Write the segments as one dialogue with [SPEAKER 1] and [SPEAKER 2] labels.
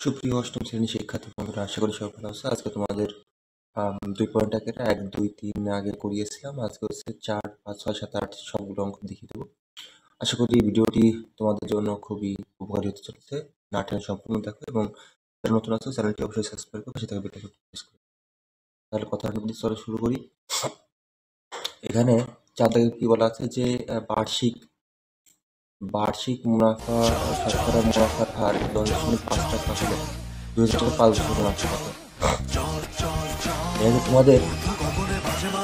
[SPEAKER 1] সুপ্রিয় অষ্টম শ্রেণীর শিক্ষার্থী বন্ধুরা, আশা করি সবাই ভালো আছে। আজকে তোমাদের 2 পয়েন্ট আগে 1, 2, 3 আগে করিয়েছিলাম। আজকে হচ্ছে 4, 5, 6, 7, 8 সবগুলো অঙ্ক দেখিয়ে দেবো। আশা করি ভিডিওটি তোমাদের জন্য খুবই উপকারী হতে চলেছে। না টেনে সম্পূর্ণ দেখো এবং যারা নতুন আছো চ্যানেলটি অবশ্যই সাবস্ক্রাইব করো, পাশে থাকা বেল আইকনটি প্রেস করো। তাহলে কথা চলো শুরু করি। এখানে 4 দাগে কি বলা আছে যে বার্ষিক মুনাফা শতকরা মুনাফার হার 10.5 টাকা হলে 2000 টাকা 5 বছর মুনাফা কত? এখানে তোমাদের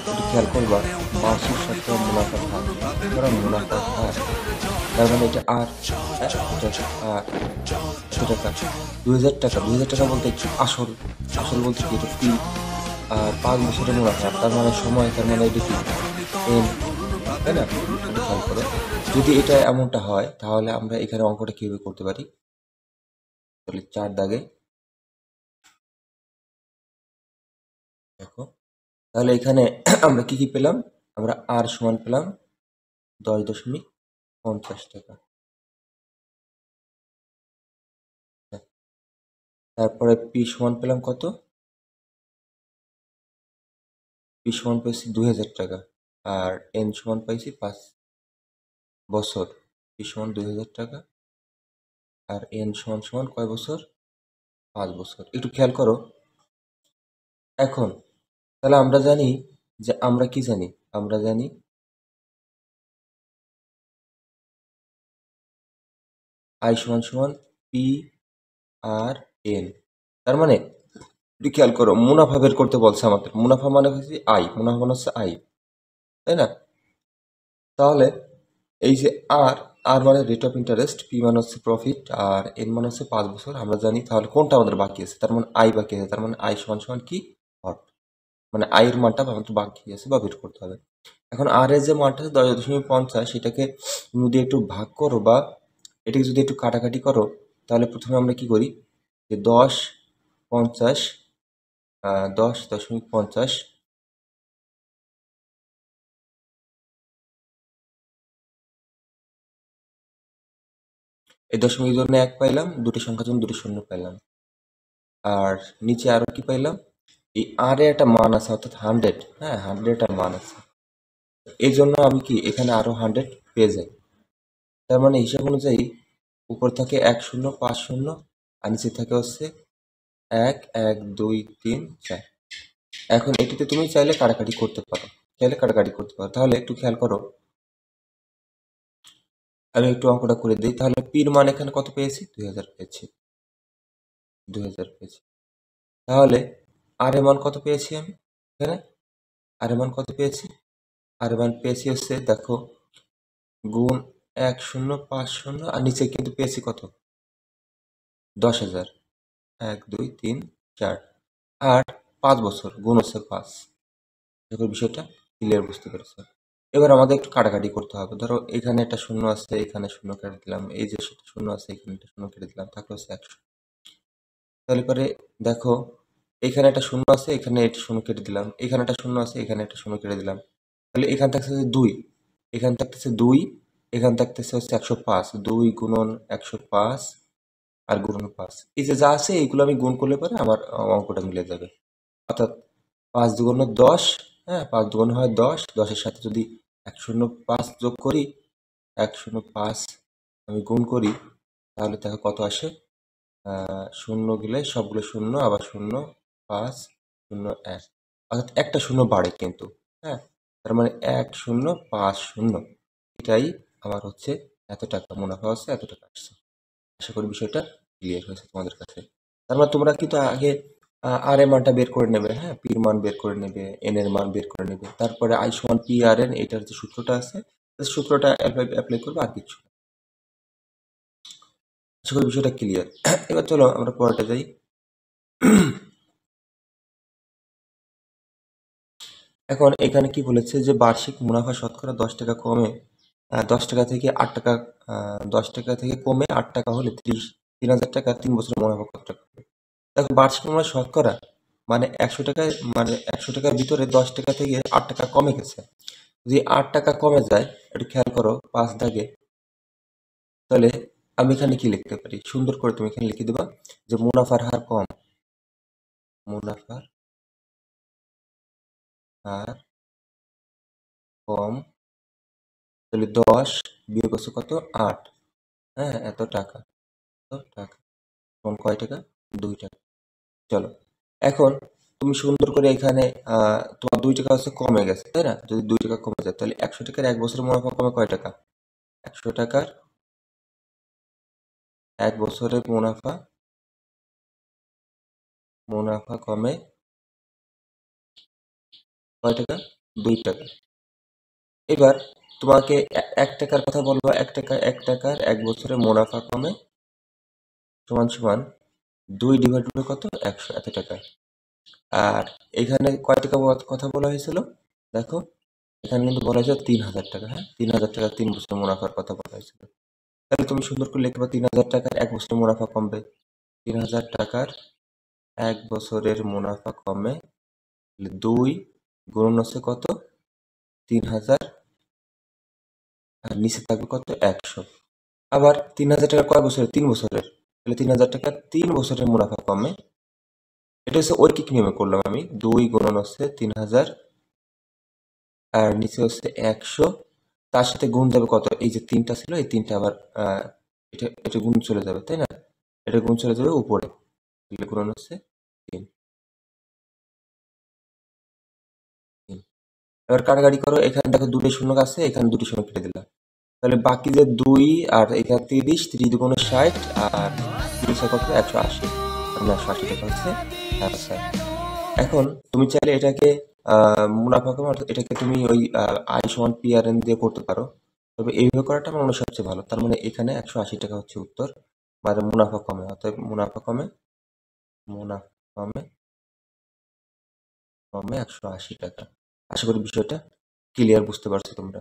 [SPEAKER 1] একটু খেয়াল করবা, বার্ষিক শতকরা মুনাফার হার, শতকরা মুনাফার হার, তার মানে এটা আর এটা আর এত টাকা 2000 টাকা 2000 টাকা বলতে আসল বলতে কি এটা পি, আর 5 বছরের মুনাফা তার মানে সময়, তার মানে এটা কি এন, তাই না? এটা খেয়াল করো। যদি এটা এমনটা হয় তাহলে আমরা এখানে অঙ্কটা কিভাবে করতে পারি? তাহলে 4 দাগে দেখো, তাহলে এখানে আমরা কি পেলাম? আমরা আর সমান পেলাম 10.50 টাকা। তারপরে পি সমান পেলাম কত? পি সমান পেয়েছি 2000 টাকা, আর এন সমান পাইছি 5 বছর। পি সমান 2000 টাকা আর এন সমান কয় বছর? 5 বছর। একটু খেয়াল করো। এখন তাহলে আমরা জানি যে আমরা কি জানি? আমরা জানি আই সমান পি আর এন। তার মানে একটু খেয়াল করো, মুনাফা বের করতে বলছে আমাদের। মুনাফা মানে হচ্ছে আই, মুনাফা মানে হচ্ছে আই, তাই না? তাহলে এই যে আর মানে রেট অফ ইন্টারেস্ট, পি মানে হচ্ছে প্রফিট, আর এন মানে হচ্ছে 5 বছর। আমরা জানি, তাহলে কোনটা আমাদের বাকি আছে? তার মানে আই বাকি আছে। তার মানে আই সমান কি? হট, মানে আই এর মানটা আমাদের বাকি আছে বা বের করতে হবে। এখন আর এর যে মানটা আছে 10.50, সেটাকে যদি একটু ভাগ করো বা এটাকে যদি একটু কাটাকাটি করো, তাহলে প্রথমে আমরা কি করি যে 10.50 10.50 এই দশমিকের জন্য 1 পাইলাম, দুটি সংখ্যার জন্য দুটি শূন্য পাইলাম, আর নিচে আরো কি পাইলাম? এই আর এর একটা মান আছে, অর্থাৎ 100। হ্যাঁ, 100 এর মান আছে। এই জন্য আমি কি এখানে আরো 100 পেয়ে যাই। তার মানে হিসাব অনুযায়ী উপর থাকে 1 0 5 0, আর নিচে থাকে হচ্ছে 1 1 2 3 4। এখন এটিতে তুমি চাইলে কাটাকাটি করতে পারো, তাহলে একটু খেয়াল করো। আমি একটু অঙ্কটা করে দিই। তাহলে পির মান এখানে কত পেয়েছি? 2000 পেয়েছি। তাহলে আর এর মান কত পেয়েছি আমি এখানে? আর এর মান কত পেয়েছি? আর এর মান পেয়েছি হচ্ছে, দেখো, গুণ 1 0 5 0, আর নিচে কিন্তু পেয়েছি কত? 10,000। 1 2 3 4, আর 5 বছর গুণ হচ্ছে 5। দেখো বিষয়টা ক্লিয়ার, বুঝতে পেরেছো? এবার আমাদের একটু কাটাকাটি করতে হবে। ধরো এখানে একটা শূন্য আছে, এখানে শূন্য কেটে দিলাম, এই যে শূন্য আছে এখানে একটা শূন্য কেটে দিলাম, থাকলে হচ্ছে 100। তাহলে পরে দেখো, এখানে একটা শূন্য আছে, এখানে একটা শূন্য কেটে দিলাম, এখানে একটা শূন্য আছে, এখানে একটা শূন্য কেটে দিলাম। তাহলে এখান থাকতেছে 2, এখান থাকতেছে 2, এখান থাকতেছে হচ্ছে 105। 2 গুণন 105 আর গুণন 5, এই যে যা আছে এইগুলো আমি গুণ করলে পরে আমার অঙ্কটা মিলে যাবে। অর্থাৎ 5 দুগুণে 10, হ্যাঁ, 5 দুগুণ হয় 10, 10-এর সাথে যদি 105 যোগ করি, 105 আমি গুণ করি, তাহলে দেখো কত আসে। শূন্য গেলে সবগুলো শূন্য, আবার 0 5 0 1, অর্থাৎ একটা শূন্য বাড়ে কিন্তু। হ্যাঁ, তার মানে 1 0 5 0, এটাই আমার হচ্ছে এত টাকা মুনাফা হচ্ছে, এত টাকা আসছে। আশা করি বিষয়টা ক্লিয়ার হয়েছে তোমাদের কাছে। তার মানে তোমরা কিন্তু আগে আর এর মানটা বের করে নেবে, হ্যাঁ, পির মান বের করে নেবে, এন এর মান বের করে নেবে, তারপরে আই সমান পি আর এন, এটার যে সূত্রটা আছে সূত্রটা অ্যাপ্লাই করবে, আর কিছু। আশা করি বিষয়টা ক্লিয়ার। এবার চলো আমরা পরেরটা যাই। এখন এখানে কি বলেছে যে বার্ষিক মুনাফা শতকরা 10 টাকা কমে 10 টাকা থেকে 8 টাকা, 10 টাকা থেকে কমে 8 টাকা হলে 3,000 টাকা 3 বছরের মুনাফা কত টাকা হবে? দেখো, বার্ষিক মুনাফা শতকরা মানে 100 টাকায়, মানে 100 টাকার ভিতরে 10 টাকা থেকে 8 টাকা কমে গেছে। যদি 8 টাকা কমে যায়, একটু খেয়াল করো 5 দাগে, তাহলে আমি এখানে কি লিখতে পারি, সুন্দর করে তুমি এখানে লিখে দেবা যে মুনাফার হার কম, মুনাফার হার কম, তাহলে 10 বিয়োগ হচ্ছে কত, 8, হ্যাঁ এত টাকা, এত টাকা কোন কয় টাকা, 2 টাকা। চলো এখন তুমি সুন্দর করে এখানে তোমার 2 টাকা হচ্ছে কমে গেছে, তাই না? যদি 2 টাকা কমে যায় তাহলে 100 টাকার 1 বছরের মুনাফা কমে কয় টাকা, 100 টাকার 1 বছরের মুনাফা, মুনাফা কমে কয় টাকা, 2 টাকা। এবার তোমাকে 1 টাকার কথা বলবো, 1 টাকা, 1 টাকার 1 বছরের মুনাফা কমে সমান সমান 2 ডিভাইড বাই কত, 100, এত টাকা। আর এখানে কয় টাকা কথা বলা হয়েছিল, দেখো এখানে কিন্তু বলা হয়েছে 3000 টাকা, হ্যাঁ 3000 টাকা 3 বছরের মুনাফার কথা বলা হয়েছিল। তাহলে তুমি সুন্দর করে লিখতে পারো 3000 টাকার 1 বছরের মুনাফা কমবে, 3000 টাকার 1 বছরের মুনাফা কমে 2 গুণন হচ্ছে কত, 3000, আর নিচে থাকবে কত, 100। আবার 3000 টাকা কয় বছরের, 3 বছরের, তাহলে 3000 টাকা 3 বছরের মুনাফা কমে, এটা হচ্ছে ঐকিক নিয়মে করলাম আমি, 2 গুণন হচ্ছে 3000 আর নিচে হচ্ছে 100, তার সাথে গুণ যাবে কত, এই যে 3টা ছিল এই 3টা আবার এটা এটা গুণ চলে যাবে, তাই না? এটা গুণ চলে যাবে উপরে, তাহলে গুণন হচ্ছে 3। এবার কাটাকাটি করো, এখানে দেখো 2টি শূন্য আছে, এখানে 2টি শূন্য কেটে দিলাম, তাহলে বাকি যে 2 আর এখানে 30, 30 দুগুণে 60 আর 30 কত, 180, মানে 180 টাকা হচ্ছে আনসার। এখন তুমি চাইলে এটাকে মুনাফা কম, অর্থাৎ এটাকে তুমি ওই আই সমান পি আর এন দিয়ে করতে পারো, তবে এইভাবে করাটা আমার মনে হয় সবচেয়ে ভালো। তার মানে এখানে 180 টাকা হচ্ছে উত্তর, মানে মুনাফা কমে, অর্থাৎ মুনাফা কমে, মুনাফা কমে, কমে 180 টাকা। আশা করি বিষয়টা ক্লিয়ার, বুঝতে পারছো তোমরা।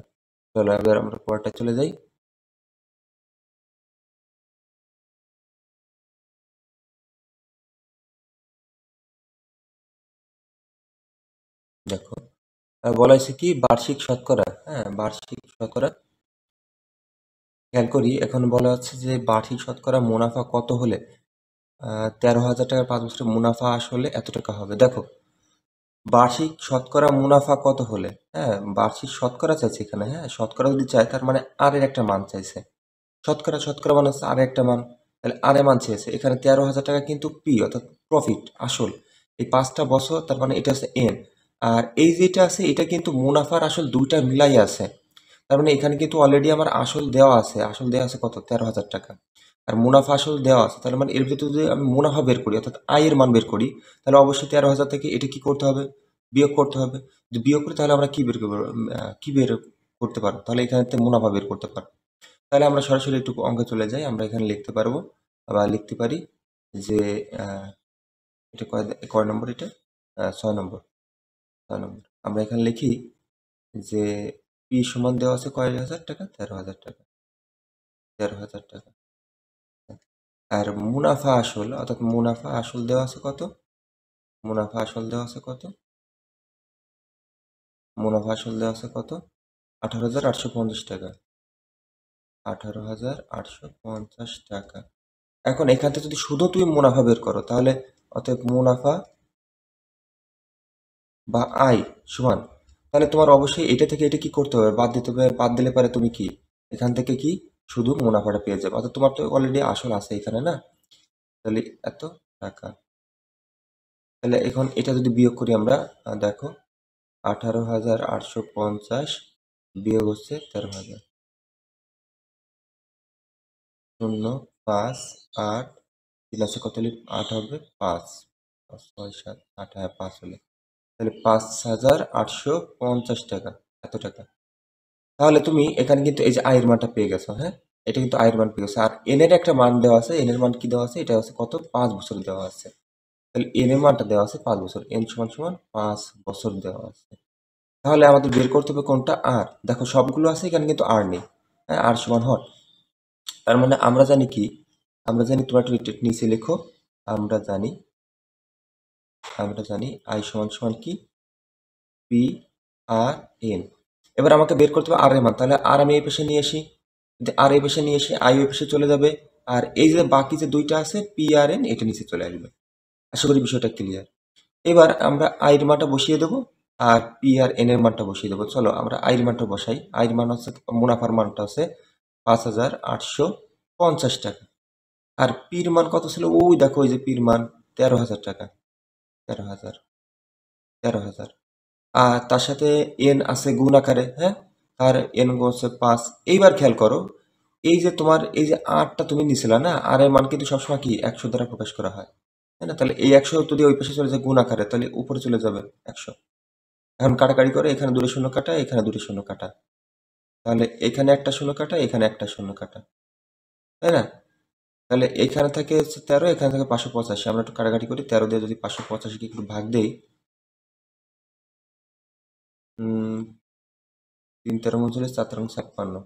[SPEAKER 1] চলো এবার আমরা পরেরটা চলে যাই। দেখো বলা হয়েছে কি বার্ষিক শতকরা, হ্যাঁ বার্ষিক শতকরা খেয়াল করি, এখন বলা হচ্ছে যে বার্ষিক শতকরা মুনাফা কত হলে 13,000 টাকার 5 বছরের মুনাফা আসলে এত টাকা হবে। দেখো বার্ষিক শতকরা মুনাফা কত হলে, হ্যাঁ বার্ষিক শতকরা চাইছে এখানে, হ্যাঁ শতকরা যদি চায় তার মানে আর এর একটা মান চাইছে, শতকরা শতকরা মানে হচ্ছে আর একটা মান, তাহলে আর এর মান চেয়েছে এখানে 13,000 টাকা কিন্তু পি অর্থাৎ প্রফিট আসল, এই 5টা বছর, তার মানে এটা হচ্ছে এন, আর এই যেটা আছে এটা কিন্তু মুনাফার আসল দুইটা মিলাই আছে, তার মানে এখানে কিন্তু অলরেডি আমার আসল দেওয়া আছে, আসল দেওয়া আছে কত, 13,000 টাকা, আর মুনাফা আসল দেওয়া আছে, তাহলে মানে এর ভিতরে যদি আমি মুনাফা বের করি অর্থাৎ আয়ের মান বের করি, তাহলে অবশ্যই 13,000 থেকে এটা কি করতে হবে, বিয়োগ করতে হবে। যদি বিয়োগ করি তাহলে আমরা কি বের করবো, কি বের করতে পারবো, তাহলে এখানে থেকে মুনাফা বের করতে পারবো। তাহলে আমরা সরাসরি একটু অঙ্কে চলে যাই, আমরা এখানে লিখতে পারবো বা লিখতে পারি যে এটা কয় কয় নম্বর, এটা 6 নম্বর, 6 নম্বর। আমরা এখানে লিখি যে পি সমান দেওয়া আছে কয় হাজার টাকা, 13,000 টাকা, 13,000 টাকা। আর মুনাফা আসল অর্থাৎ মুনাফা আসল দেওয়া আছে কত, মুনাফা আসল দেওয়া আছে কত, মুনাফা আসল দেওয়া আছে কত, 18,850 টাকা, 18,850 টাকা। এখন এখান থেকে যদি শুধু তুমি মুনাফা বের করো তাহলে অতএব মুনাফা বা আয় সমান, তাহলে তোমার অবশ্যই এটা থেকে এটা কি করতে হবে, বাদ দিতে হবে, বাদ দিলে পারে তুমি কি এখান থেকে কি শুধু মুনাফাটা পেয়ে যাবে, অর্থাৎ তোমার তো অলরেডি আসল আছে এখানে না, তাহলে এত টাকা। তাহলে এখন এটা যদি বিয়োগ করি আমরা, দেখো 18,850 বিয়োগ হচ্ছে 13,000, 0, 5, 8, 3 আছে কত হলে 8 হবে, 5, 6, 7, 8, হ্যাঁ 5 হলে, তাহলে 5,850 টাকা, এত টাকা। তাহলে তুমি এখানে কিন্তু এই যে আয়ের মানটা পেয়ে গেছো, হ্যাঁ এটা কিন্তু আয়ের মান পেয়ে গেছো, আর এন এর একটা মান দেওয়া আছে, এন এর মান কি দেওয়া আছে, এটা হচ্ছে কত, 5 বছর দেওয়া আছে, তাহলে এন এর মানটা দেওয়া আছে 5 বছর, এন সমান সমান 5 বছর দেওয়া আছে। তাহলে আমাদের বের করতে হবে কোনটা, আর দেখো সবগুলো আছে এখানে কিন্তু আর নেই, হ্যাঁ আর সমান হট, তার মানে আমরা জানি কি, আমরা জানি তোমরা একটু নিচে লেখো, আমরা জানি, আমরা জানি আই সমান সমান কি, পি আর এন। এবার আমাকে বের করতে হবে আর এর মান, তাহলে আর আমি এই পাশে নিয়ে আসি, আর এই পাশে নিয়ে এসে আই ওই পাশে চলে যাবে, আর এই যে বাকি যে দুইটা আছে পি আর এন এটা নিচে চলে আসবে। আশা করি বিষয়টা ক্লিয়ার। এবার আমরা আই এর মানটা বসিয়ে দেবো আর পি আর এন এর মানটা বসিয়ে দেবো। চলো আমরা আই এর মানটা বসাই। আই এর মান হচ্ছে, মুনাফার মানটা হচ্ছে 5,850 টাকা। আর পির মান কত ছিল? ওই দেখো, ওই যে পির মান 13,000 টাকা। 13,000, 13,000। আর তার সাথে এন আছে গুণ আকারে, হ্যাঁ, আর এন হচ্ছে 5। এইবার খেয়াল করো, এই যে তোমার এই যে আটটা তুমি নিছিলা না, আর এর মান কিন্তু সবসময় কি 100 দ্বারা প্রকাশ করা হয়, তাই না? তাহলে এই 100 যদি ওই পাশে চলে যায় গুণ আকারে, তাহলে উপরে চলে যাবে 100। এখন কাটাকাটি করে এখানে দুটো শূন্য কাটা, এখানে দুটো শূন্য কাটা, তাহলে এখানে একটা শূন্য কাটা, এখানে একটা শূন্য কাটা, তাই না? তাহলে এখানে থেকে হচ্ছে 13, এখানে থেকে 585। আমরা একটু কাটাকাটি করি, 13 দিয়ে যদি 585 একটু ভাগ দেই, 3 × 3 = 39, 4 × 56,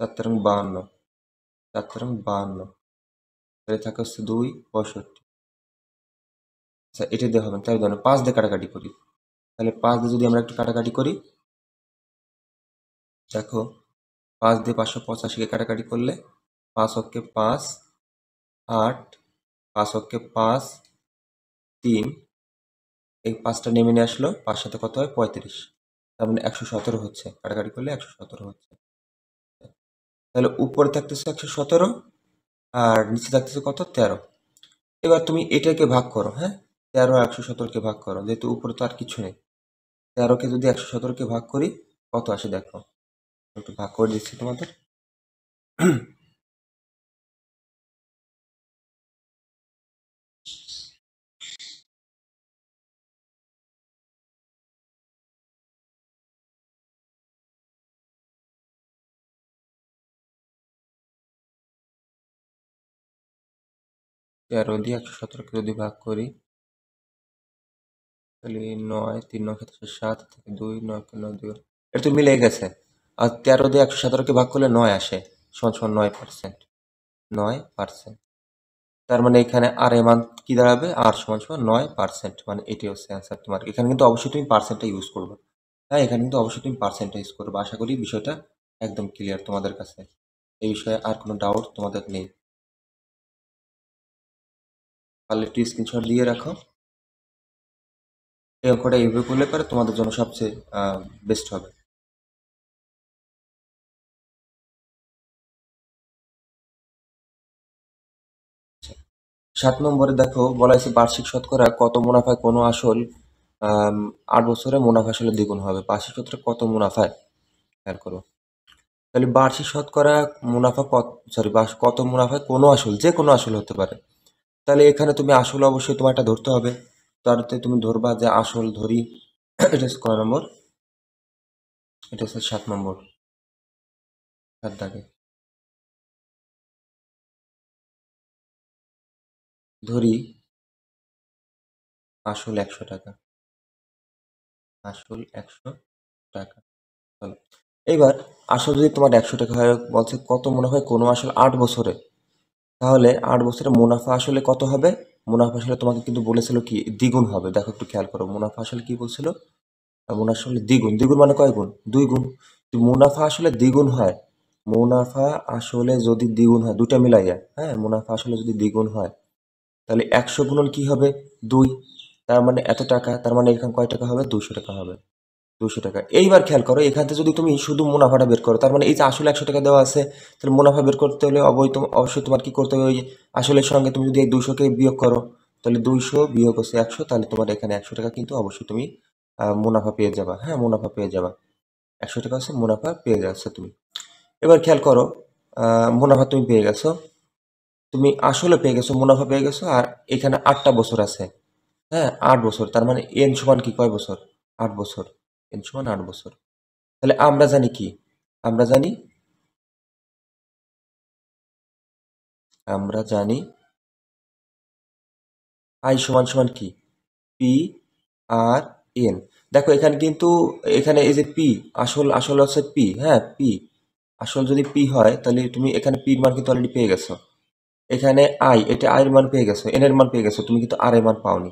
[SPEAKER 1] 4 × 52, 4 × 52, তাহলে থাকে হচ্ছে 2, 65। আচ্ছা, এটা দিয়ে হবে না, তাই ধরো 5 দিয়ে কাটাকাটি করি। তাহলে 5 দিয়ে যদি আমরা একটু কাটাকাটি করি, দেখো 5 দিয়ে 585-কে কাটাকাটি করলে 5 অক্ষে 5, 8, 5 অক্ষে 5, 3, এই 5টা নেমে নিয়ে আসলো, 5 সাথে কত হয়? 35। তার মানে 117 হচ্ছে, কাটাকাটি করলে 117 হচ্ছে। তাহলে উপরে থাকতেছে 117 আর নিচে থাকতেছে কত? 13। এবার তুমি এটাকে ভাগ করো, হ্যাঁ, 13 আর 117কে ভাগ করো, যেহেতু উপরে তো আর কিছু নেই। 13কে যদি 117কে ভাগ করি কত আসে দেখো, একটু ভাগ করে দিচ্ছি তোমাদের। তেরো দিয়ে 117কে যদি ভাগ করি, তাহলে 9, 3 × 9 = 7, থেকে 2, 9 × 9 = 2। এটা তো মিলে গেছে। আর 13 দিয়ে 117কে ভাগ করলে 9 আসে, সমান 9%। 9%। তার মানে এখানে আর এর মান কি দাঁড়াবে? আর সমান 9%। মানে এটাই হচ্ছে অ্যান্সার তোমার। এখানে কিন্তু অবশ্যই তুমি পার্সেন্টটা ইউজ করবে। হ্যাঁ, এখানে কিন্তু অবশ্যই তুমি পার্সেন্টটা ইউজ করবে। আশা করি বিষয়টা একদম ক্লিয়ার তোমাদের কাছে। এই বিষয়ে আর কোনো ডাউট তোমাদের নেই। পারলে একটু স্ক্রিনশট দিয়ে রাখো। এই অঙ্কটা এইভাবে করলে পরে তোমাদের জন্য সবচেয়ে বেস্ট হবে। 7 নম্বরে দেখো বলা হয়েছে বার্ষিক শতকরা কত মুনাফায় কোনো আসল 8 বছরে মুনাফা আসলে দ্বিগুণ হবে। বার্ষিক শতকরা কত মুনাফায়, খেয়াল করো। তাহলে বার্ষিক শতকরা মুনাফা কত মুনাফায় কোনো আসল, যে কোনো আসল হতে পারে। তাহলে এখানে তুমি আসল অবশ্যই তোমার একটা ধরতে হবে। তারতে তুমি ধরবা যে আসল ধরি, এটা হচ্ছে কয় নম্বর? এটা হচ্ছে 7 নম্বর, 7 দাগে। ধরি আসল 100 টাকা, আসল 100 টাকা। চলো, এবার আসল যদি তোমার 100 টাকা হয়, বলছে কত মুনাফায় কোনো আসল 8 বছরে, তাহলে 8 বছরে মুনাফা আসলে কত হবে? মুনাফা আসলে তোমাকে কিন্তু বলেছিল কি দ্বিগুণ হবে। দেখো একটু খেয়াল করো, মুনাফা আসলে কি বলছিল? মুনাফা আসলে দ্বিগুণ। দ্বিগুণ মানে কয় গুণ? 2 গুণ। তো মুনাফা আসলে দ্বিগুণ হয়, মুনাফা আসলে যদি দ্বিগুণ হয়, দুটা মিলাইয়া, হ্যাঁ, মুনাফা আসলে যদি দ্বিগুণ হয়, তাহলে 100 গুণন কি হবে? 2। তার মানে এত টাকা, তার মানে এখানে কয় টাকা হবে? 200 টাকা হবে। 200 টাকা। এইবার খেয়াল করো, এখান থেকে যদি তুমি শুধু মুনাফাটা বের করো, তার মানে এই যে আসলে 100 টাকা দেওয়া আছে, তাহলে মুনাফা বের করতে হলে অবশ্যই তোমার কি করতে হবে? ওই যে আসলের সঙ্গে তুমি যদি এই 200কে বিয়োগ করো, তাহলে 200 বিয়োগ হচ্ছে 100, তাহলে তোমার এখানে 100 টাকা কিন্তু অবশ্যই তুমি মুনাফা পেয়ে যাবা। হ্যাঁ, মুনাফা পেয়ে যাবা। 100 টাকা হচ্ছে মুনাফা পেয়ে যাচ্ছ তুমি। এবার খেয়াল করো, মুনাফা তুমি পেয়ে গেছো, তুমি আসলে পেয়ে গেছো, মুনাফা পেয়ে গেছো, আর এখানে 8টা বছর আছে। হ্যাঁ, 8 বছর, তার মানে এন সমান কি কয় বছর? 8 বছর। এন সমান 8 বছর। তাহলে আমরা জানি কি? আমরা জানি, আমরা জানি আই সমান সমান কি? P R N. দেখো এখানে কিন্তু, এখানে এই যে পি, আসল আসল হচ্ছে পি, হ্যাঁ, পি আসল যদি পি হয়, তাহলে তুমি এখানে পির মান কিন্তু অলরেডি পেয়ে গেছো। এখানে আই, এটা আই এর মান পেয়ে গেছো, এন এর মান পেয়ে গেছো, তুমি কিন্তু আর এর মান পাওনি।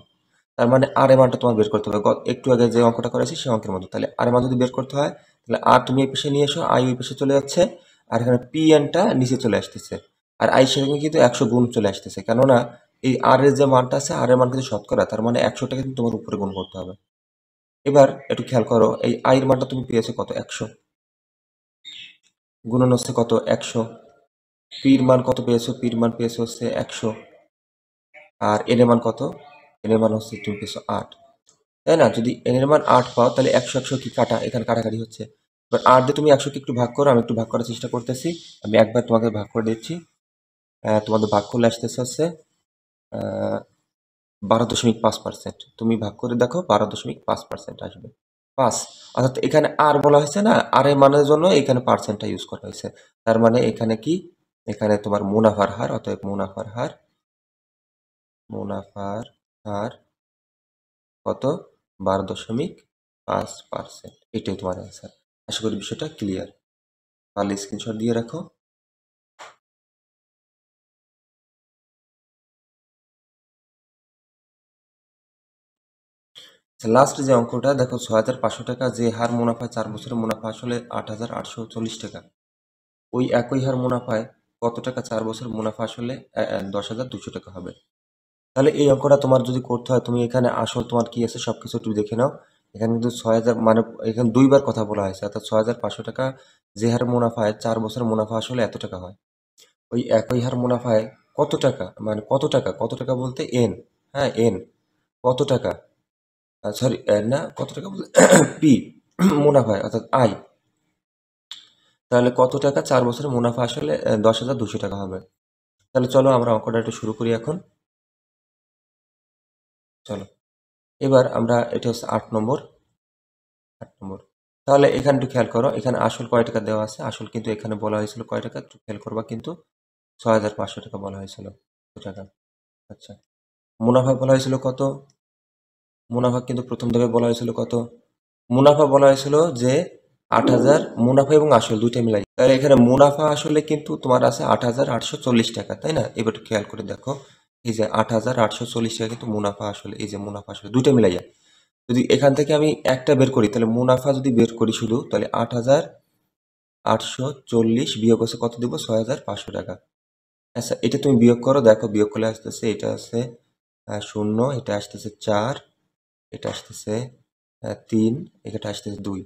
[SPEAKER 1] তার মানে আর এর মানটা তোমার বের করতে হবে। একটু আগে যে অঙ্কটা করেছি সেই অঙ্কের মতো। তাহলে আর এর মান যদি বের করতে হয়, তাহলে আর তুমি এই পাশে নিয়ে এসো, আই ওই পাশে চলে যাচ্ছে, আর এখানে পি এনটা নিচে চলে আসতেছে, আর আই সেখানে কিন্তু 100 গুণ চলে আসতেছে, কেননা এই আর এর যে মানটা আছে, আর এর মান কিন্তু শতকরা, তার মানে 100টা কিন্তু তোমার উপরে গুণ করতে হবে। এবার একটু খেয়াল করো, এই আই এর মানটা তুমি পেয়েছো কত, 100, গুণন হচ্ছে কত, 100। পির মান কত পেয়েছো, পির মান পেয়েছো হচ্ছে 100, আর এন এর মান কত, এন এর মান হচ্ছে তুমি পেয়েছো 8, তাই না? যদি এন এর মান 8 পাও, তাহলে 100 কি কাটা, এখানে কাটাকাটি হচ্ছে। এবার 8 দিয়ে তুমি 100কে একটু ভাগ করো, আমি একটু ভাগ করার চেষ্টা করতেছি, আমি একবার তোমাকে ভাগ করে দিচ্ছি। তোমাদের ভাগ করলে আসতেছে হচ্ছে 12.5%। তুমি ভাগ করে দেখো, 12.5% আসবে, 5। অর্থাৎ এখানে আর বলা হয়েছে না, আর এর মানের জন্য এখানে পার্সেন্টটা ইউজ করা হয়েছে। তার মানে এখানে কি, এখানে তোমার মুনাফার হার, অতএব মুনাফার হার কত, 12.5%। এটাই তোমার অ্যান্সার। আশা করি বিষয়টা ক্লিয়ার। তাহলে স্ক্রিনশট দিয়ে রাখো। লাস্ট যে অঙ্কটা দেখো, 6,500 টাকা যে হার মুনাফা, 4 বছরের মুনাফা আসলে 8,840 টাকা। ওই একই হার মুনাফায় কত টাকা 4 বছর মুনাফা আসলে 10,200 টাকা হবে। তাহলে এই অঙ্কটা তোমার যদি করতে হয়, তুমি এখানে আসল তোমার কি আছে সবকিছু একটু দেখে নাও। এখানে কিন্তু 6,000 মানে এখানে দুইবার কথা বলা হয়েছে, অর্থাৎ 6,500 টাকা যে হার মুনাফায় 4 বছরের মুনাফা আসলে এত টাকা হয়। ওই একই হার মুনাফায় কত টাকা, মানে কত টাকা বলতে এন, হ্যাঁ এন, কত টাকা, সরি না, কত টাকা বলতে পি মুনাফায়, অর্থাৎ আই, তাহলে কত টাকা 4 বছরের মুনাফা আসলে 10,200 টাকা হবে। তাহলে চলো আমরা অঙ্কটা একটু শুরু করি এখন। চলো, এবার আমরা, এটা হচ্ছে 8 নম্বর। তাহলে এখানে একটু খেয়াল করো, এখানে আসল কয় টাকা দেওয়া আছে, আসল কিন্তু এখানে বলা হয়েছিল কয় টাকা, একটু খেয়াল করবা কিন্তু, 6,500 টাকা বলা হয়েছিল, কত টাকা। আচ্ছা, মুনাফা বলা হয়েছিল কত, মুনাফা কিন্তু প্রথম ধাপে বলা হয়েছিল কত, মুনাফা বলা হয়েছিল যে 8,000, মুনাফা এবং আসল দুইটা মিলাই, তাহলে এখানে মুনাফা আসলে কিন্তু তোমার আছে 8,840 টাকা, তাই না? এবার একটু খেয়াল করে দেখো, এই যে 8,840 টাকা কিন্তু মুনাফা আসলে, এই যে মুনাফা আসলে দুইটা মিলাইয়া, যদি এখান থেকে আমি একটা বের করি, তাহলে মুনাফা যদি বের করি শুধু, তাহলে 8,840 বিয়োগ হচ্ছে কত দিব, 6,500 টাকা। আচ্ছা, এটা তুমি বিয়োগ করো, দেখো বিয়োগ করলে আসতেছে, এটা আছে 0, এটা আসতেছে 4, এটা আসতেছে 3, এটা আসতেছে 2,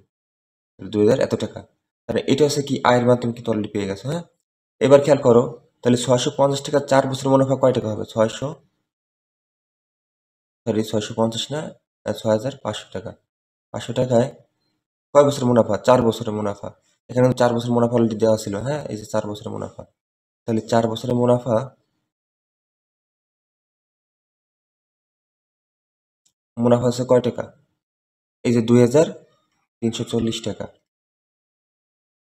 [SPEAKER 1] 2,000 এত টাকা। তাহলে এটা হচ্ছে কি আয়ের মান, তুমি কিন্তু অলরেডি পেয়ে গেছো, হ্যাঁ। এবার খেয়াল করো, তাহলে 650 টাকা 4 বছরের মুনাফা কয় টাকা হবে, 650 না, 6,500 টাকা, 500 টাকায় কয় বছরের মুনাফা, 4 বছরের মুনাফা। এখানে 4 বছরের মুনাফা অলরেডি দেওয়া ছিল, হ্যাঁ, এই যে 4 বছরের মুনাফা। তাহলে 4 বছরের মুনাফা, মুনাফা হচ্ছে কয় টাকা, এই যে 2,340 টাকা।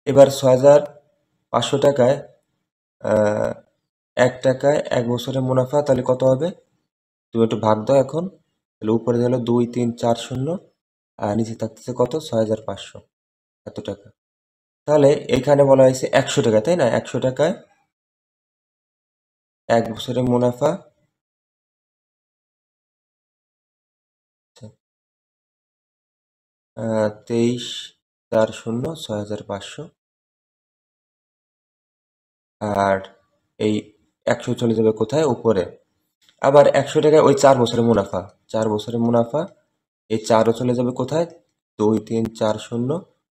[SPEAKER 1] এবার 6,500 টাকায় 1 টাকায় 1 বছরের মুনাফা, তাহলে কত হবে, তুমি একটু ভাগ দাও এখন। তাহলে উপরে গেল 2, 3, 4 শূন্য, আর নিচে থাকতেছে কত, 6,500 এত টাকা। তাহলে এখানে বলা হয়েছে 100 টাকা, তাই না? 100 টাকায় 1 বছরের মুনাফা, 23,4 শূন্য, 6,500, আর এই 100 চলে যাবে কোথায়, উপরে। আবার 100 টাকায় ওই 4 বছরের মুনাফা, 4 বছরের মুনাফা, এই 4ও চলে যাবে কোথায়, 2, 3, 4 শূন্য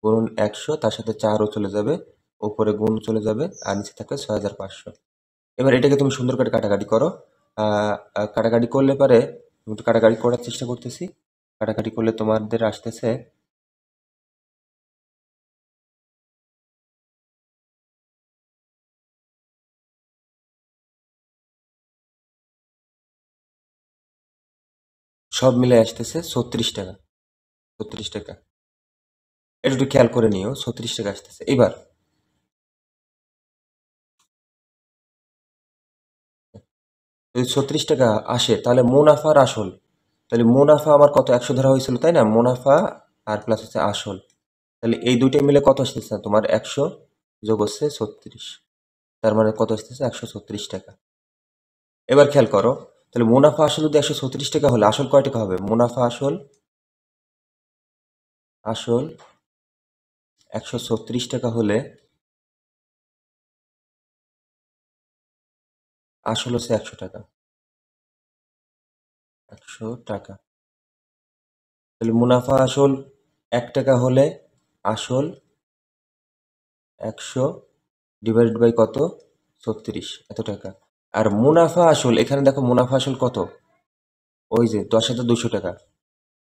[SPEAKER 1] গুণন 100, তার সাথে 4ও চলে যাবে, উপরে গুণ চলে যাবে, আর নিচে থাকবে 6,500। এবার এটাকে তুমি সুন্দর করে কাটাকাটি করো। কাটাকাটি করলে পারে, আমি একটু কাটাকাটি করার চেষ্টা করতেছি। কাটাকাটি করলে তোমাদের আসতেছে সব মিলে আসতেছে 36 টাকা, 36 টাকা। এটা একটু খেয়াল করে নিও, 36 টাকা আসতেছে। এবার যদি 36 টাকা আসে, তাহলে মুনাফা আর আসল, তাহলে মুনাফা আমার কত, 100 ধরা হয়েছিল, তাই না? মুনাফা আর প্লাস হচ্ছে আসল, তাহলে এই দুইটা মিলে কত আসতেছে তোমার, 100 যোগ হচ্ছে 36, তার মানে কত আসতেছে, 136 টাকা। এবার খেয়াল করো, তাহলে মুনাফা আসল যদি 136 টাকা হলে আসল কয় টাকা হবে, মুনাফা আসল, আসল 136 টাকা হলে আসল হচ্ছে 100 টাকা। 100 টাকা। তাহলে মুনাফা আসল 1 টাকা হলে আসল 100 / কত? 36, এত টাকা। আর মুনাফা আসল, এখানে দেখো মুনাফা আসল কত? ওই যে 10,200 টাকা।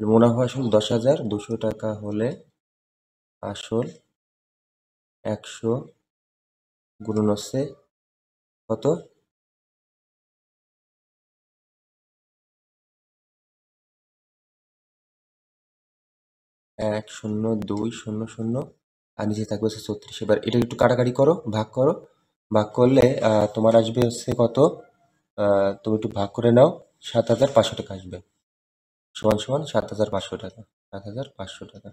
[SPEAKER 1] মুনাফা আসল 10,200 টাকা হলে আসল 100 গুণন হচ্ছে কত? 1,0,2,0,0 আর নিচে থাকবে হচ্ছে 36। এবার এটা একটু কাটাকাটি করো, ভাগ করো। ভাগ করলে তোমার আসবে হচ্ছে কত? তুমি একটু ভাগ করে নাও, 7,500 টাকা আসবে। সমান সমান 7,500 টাকা। 7,500 টাকা।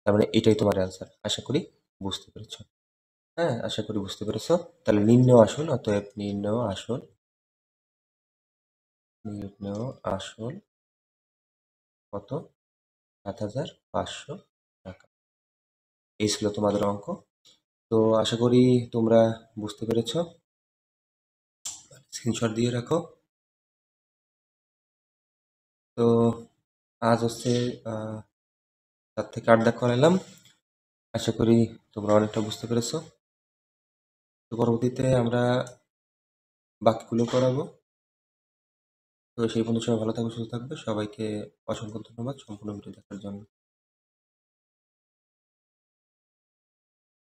[SPEAKER 1] তার মানে এটাই তোমার অ্যান্সার। আশা করি বুঝতে পেরেছো। হ্যাঁ, আশা করি বুঝতে পেরেছো। তাহলে নির্ণেয় আসল, অতএব নির্ণেয় আসল কত? 7,500 টাকা। এই ছিল তোমাদের অঙ্ক। তো আশা করি তোমরা বুঝতে পেরেছো। স্ক্রিনশট দিয়ে রাখো। তো আজ হচ্ছে 7 থেকে 8 দাগ করাইলাম। আশা করি তোমরা অনেকটা বুঝতে পেরেছো। তো পরবর্তীতে আমরা বাকিগুলো করাবো। তো সেই পর্যন্ত সবাই ভালো থাকবে, সুস্থ থাকবে। সবাইকে অসংখ্য ধন্যবাদ সম্পূর্ণ ভিডিও দেখার জন্য।